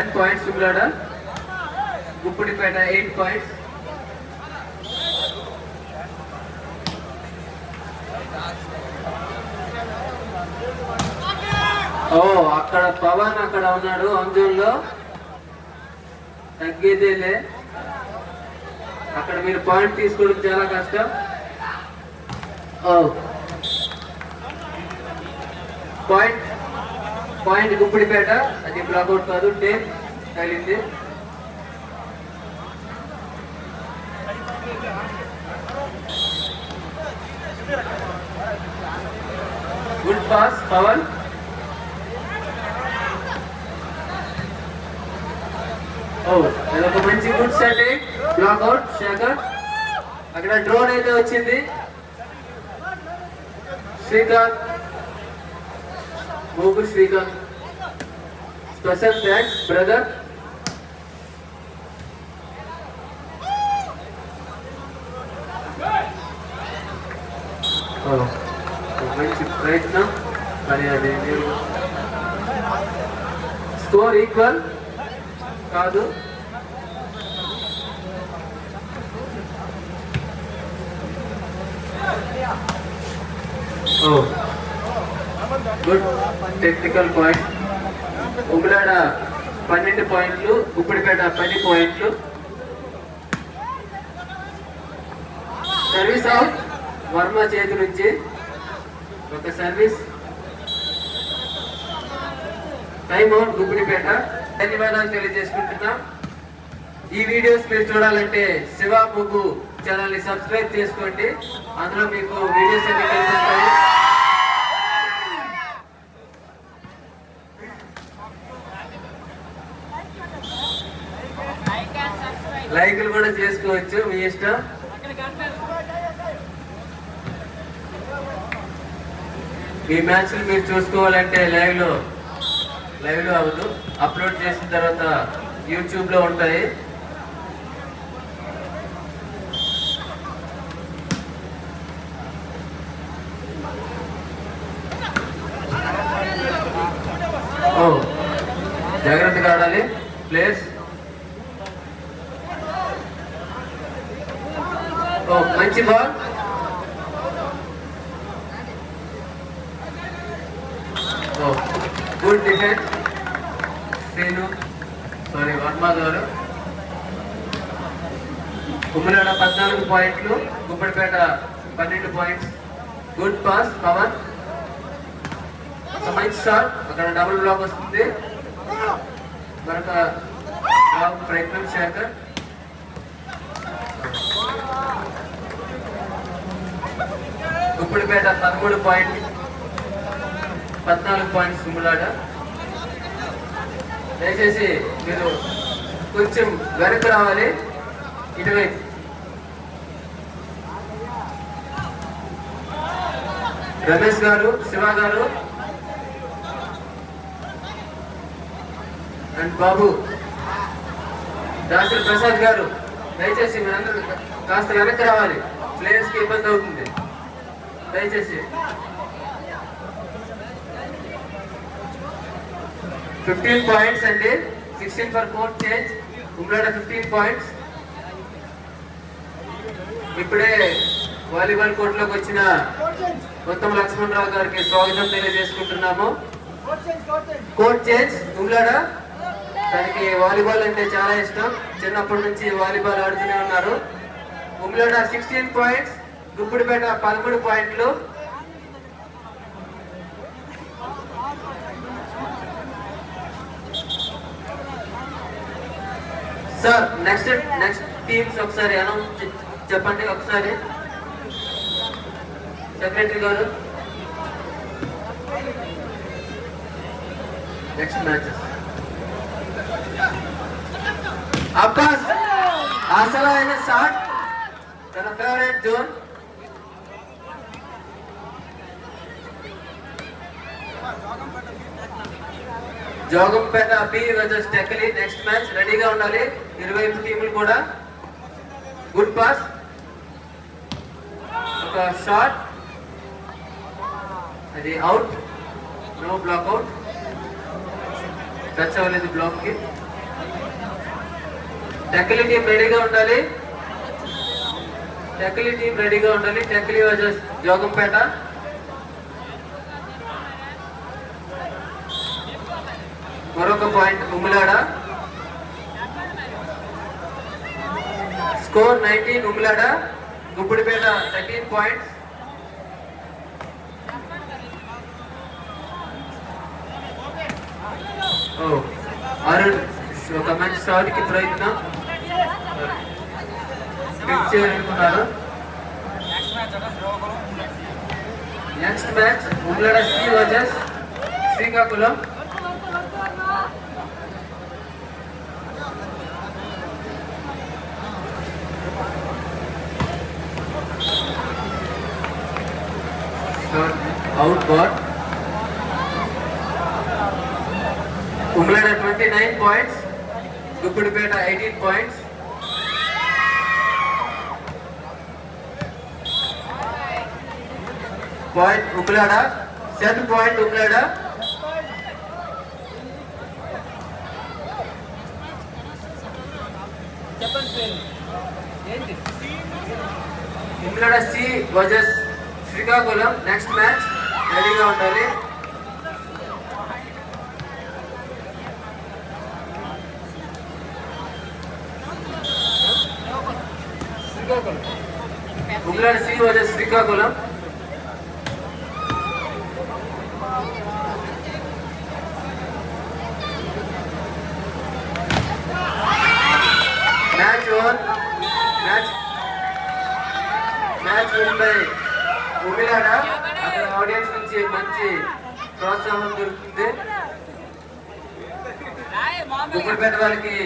10 points Sublada. Guppudipeta 8 points. అక్కడ పవన్ అక్కడ ఉన్నాడు అంజుల్లో తగ్గేదేలే. అక్కడ మీరు పాయింట్ తీసుకోవడం చాలా కష్టం. పాయింట్ గుప్పిడిపేట, అది బ్లాక్అవుట్ కాదు, టేప్ తగిలింది. Good pass Pavan. ఒక మంచి గుడ్ సెట్టింగ్, బ్లాక్అవుట్ శేఖర్. అక్కడ డ్రోన్ అయితే వచ్చింది. Srikanth, Gokul Srikanth, special thanks brother. మంచి ప్రయత్నం, కానీ అది స్కోర్ ఈక్వల్ కాదు. Good technical point. ఉమ్లాడ 12 పాయింట్లు, గుప్పిడిపేట 10 పాయింట్లు. సర్వీస్ అవుట్ వర్మ చేతి నుంచి ఒక సర్వీస్. Time out గుప్పిడిపేట. ధన్యవాదాలు తెలియజేసుకుంటున్నాం. ఈ వీడియోస్ మీరు చూడాలంటే శివ ముగ్గు ఛానల్ ని సబ్స్క్రైబ్ చేసుకోండి. అందులో మీకు వీడియోస్ అన్ని కనిపిస్తాయి. లైక్లు కూడా చేసుకోవచ్చు, మీ ఇష్టం. మీ మ్యాచ్లు మీరు చూసుకోవాలంటే లైవ్ లో అవ్వదు, అప్లోడ్ చేసిన తర్వాత యూట్యూబ్ లో ఉంటాయి. జాగ్రత్తగా ఆడాలి ప్లేయర్స్. మంచి ball. Good defence Srinu, sorry Varma garu. Ummalada 14 పాయింట్లు, Guppadipeta 12 points. Good pass Pavan. ఒక మంచి షాట్, అక్కడ డబుల్ బ్లాక్ వస్తుంది. మరొక ప్రయత్నం శేఖర్. గుప్పడిపేట 13 పాయింట్లు, 14 పాయింట్స్ ఉమ్మలాడ. దయచేసి మీరు కొంచెం వెనక్కి రావాలి ఇటువైపు. రమేష్ గారు, శివ గారు అండ్ బాబు, డాక్టర్ ప్రసాద్ గారు, దయచేసి మీరందరూ కాస్త వెనక్కి రావాలి. ప్లేయర్స్ కి ఇబ్బంది అవుతుంది, దయచేసి. 15 పాయింట్స్ అండి, 16 for court change. Umlada 15 points. ఇప్పుడే వాలీబాల్ కోర్టులోకి వచ్చిన ఉత్తమ లక్ష్మణరావు గారికి స్వాగతం తెలియజేసుకుంటున్నాము. Court change Umlada. తనకి వాలీబాల్ అంటే చాలా ఇష్టం, చిన్నప్పటి నుంచి వాలీబాల్ ఆడుతూనే ఉన్నారు. ఉమ్లాడ 16 పాయింట్స్, గుప్పిడిపేట 13 పాయింట్లు. సార్ నెక్స్ట్ టీమ్స్ ఒకసారి అనౌన్స్ చెప్పండి ఒకసారి సెక్రటరీ గారు. నెక్స్ట్ మ్యాచెస్ అబ్బాస్ అసలైన షాట్, తన favourite zone. Jogampeta B versus Tekkali. Next match రెడీగా ఉండాలి ఇరువైపు టీములు కూడా. గుడ్ పాస్, ఒక షాట్, అది out, no block out, touch అవ్వలేదు బ్లాక్ కి. టెక్కలి టీం రెడీగా ఉండాలి. టెక్కలి టీం రెడీగా ఉండాలి. టెక్కలి వర్సెస్ జోగంపేట. మరొక point Ummilada. Score 19 Ummilada. Guppidipeta 13 points. Arun ఒక మంచి షాట్ కి ప్రయత్నం చేయాలనుకున్నారు. Next match Ummilada C versus Srikakulam. Out ball. Ummilada 29 points. Guppidipeta 18 points. Point Ummilada. 7 point Ummilada. Ummilada C versus Srikakulam. Next match రెడీగా ఉండాలి. Ummilada C versus Srikakulam. Match over. Match win by Ummilada. అక్కడ ఆడియన్స్ నుంచి మంచి ప్రోత్సాహం దొరుకుతుంది. గుప్పిడిపేట వాళ్ళకి